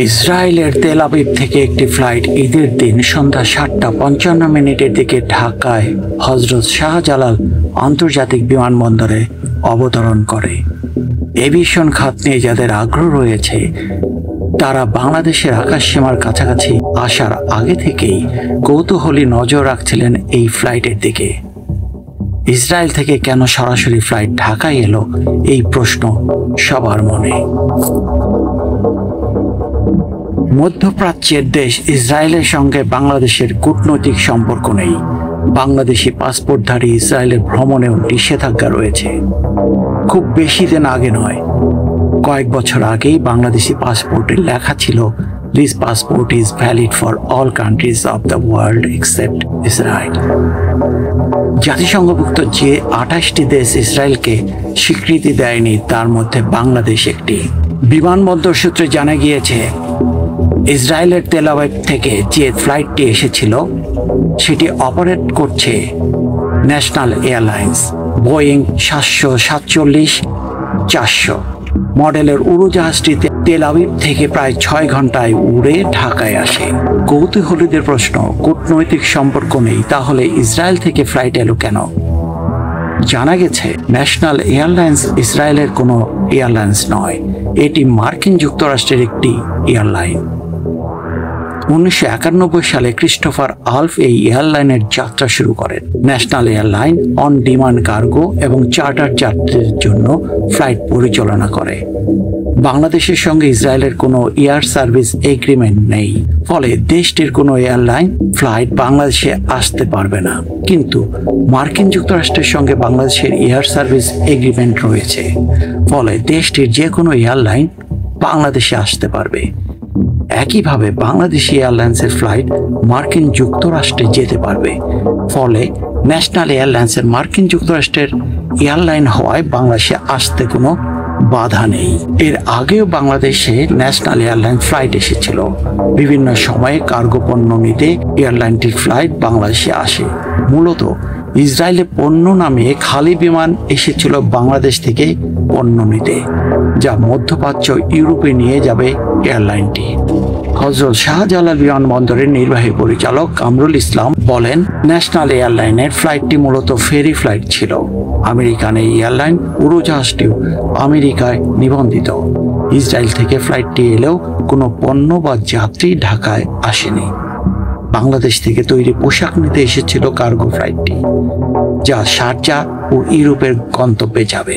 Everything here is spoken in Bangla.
ইসরায়েলের তেল আবিব থেকে একটি ফ্লাইট ঈদের দিন সন্ধ্যা 7:55 দিকে ঢাকায় হজরত শাহজালাল আন্তর্জাতিক বিমানবন্দরে অবতরণ করে। এভিয়েশন খাত নিয়ে যাদের আগ্রহ রয়েছে তারা বাংলাদেশের আকাশসীমার কাছাকাছি আসার আগে থেকেই কৌতূহলী নজর রাখছিলেন এই ফ্লাইটের দিকে। ইসরায়েল থেকে কেন সরাসরি ফ্লাইট ঢাকায় এলো, এই প্রশ্ন সবার মনে। মধ্যপ্রাচ্যের দেশ ইসরায়েলের সঙ্গে বাংলাদেশের কূটনৈতিক সম্পর্ক নেই। বাংলাদেশি পাসপোর্টধারী ইসরায়েলের ভ্রমণেও নিষেধাজ্ঞা রয়েছে। খুব বেশি দিন আগে নয়, কয়েক বছর আগেই বাংলাদেশি পাসপোর্টে লেখা ছিল, this passport is valid for all countries of the world except Israel. জাতিসংঘভুক্ত যে 28টি দেশ ইসরায়েলকে স্বীকৃতি দেয়নি তার মধ্যে বাংলাদেশ একটি। বিমানবন্দর সূত্রে জানা গিয়েছে, ইসরায়েলের তেল আবিব থেকে যে ফ্লাইটটি এসেছিল সেটি অপারেট করছে ন্যাশনাল এয়ারলাইন্স বোয়িং 747-400 মডেলের উড়োজাহাজটিতে তেল আবিব থেকে প্রায় 6 ঘন্টায় উড়ে ঢাকায় আসে। কৌতূহলীদের প্রশ্ন, কূটনৈতিক সম্পর্ক নেই, তাহলে ইসরায়েল থেকে ফ্লাইট এলো কেন? জানা গেছে, ন্যাশনাল এয়ারলাইন্স ইসরায়েলের কোনো এয়ারলাইন্স নয়, এটি মার্কিন যুক্তরাষ্ট্রের একটি এয়ারলাইন। 1991 সালে ক্রিস্টোফার আলফ এই এয়ারলাইনের যাত্রা শুরু করেন। National airline on demand cargo এবং চার্টার যাত্রীদের জন্য ফ্লাইট পরিচালনা করে। বাংলাদেশের সঙ্গে ইসরায়েলের কোনো এয়ার সার্ভিস এগ্রিমেন্ট নেই, ফলে দেশটির কোনো এয়ারলাইন ফ্লাইট বাংলাদেশে আসতে পারবে না। কিন্তু মার্কিন যুক্তরাষ্ট্রের সঙ্গে বাংলাদেশের এয়ার সার্ভিস এগ্রিমেন্ট রয়েছে, ফলে দেশটির যে কোনো এয়ারলাইন বাংলাদেশে আসতে পারবে। একইভাবে বাংলাদেশি এয়ারলাইন্সের ফ্লাইট মার্কিন যুক্তরাষ্ট্রে যেতে পারবে, ফলে ন্যাশনাল এয়ারলাইন্সের মার্কিন যুক্তরাষ্ট্রের এয়ারলাইন হওয়ায় বাংলাদেশে আসতে কোনো বাধা নেই। এর আগেও বাংলাদেশে ন্যাশনাল এয়ারলাইন ফ্লাইট এসেছিল। বিভিন্ন সময়ে কার্গো পণ্য নিতে এয়ারলাইনটির ফ্লাইট বাংলাদেশে আসে। মূলত ইসরায়েলে পণ্য নামিয়ে খালি বিমান এসেছিল বাংলাদেশ থেকে পণ্য নিতে, যা মধ্যপ্রাচ্য ইউরোপে নিয়ে যাবে এয়ারলাইনটি। হজরত শাহজালাল বিমানবন্দরের নির্বাহী পরিচালক কামরুল ইসলাম বলেন, ন্যাশনাল এয়ারলাইনের ফ্লাইটটি মূলত ফেরি ফ্লাইট ছিল। আমেরিকান এই এয়ারলাইন উড়োজাহাজটিও আমেরিকায় নিবন্ধিত। ইসরায়েল থেকে ফ্লাইটটি এলেও কোনো পণ্য বা যাত্রী ঢাকায় আসেনি। বাংলাদেশ থেকে তৈরি পোশাক নিতে এসেছিল কার্গো ফ্লাইটটি, যা শারজাহ ও ইউরোপের গন্তব্যে যাবে।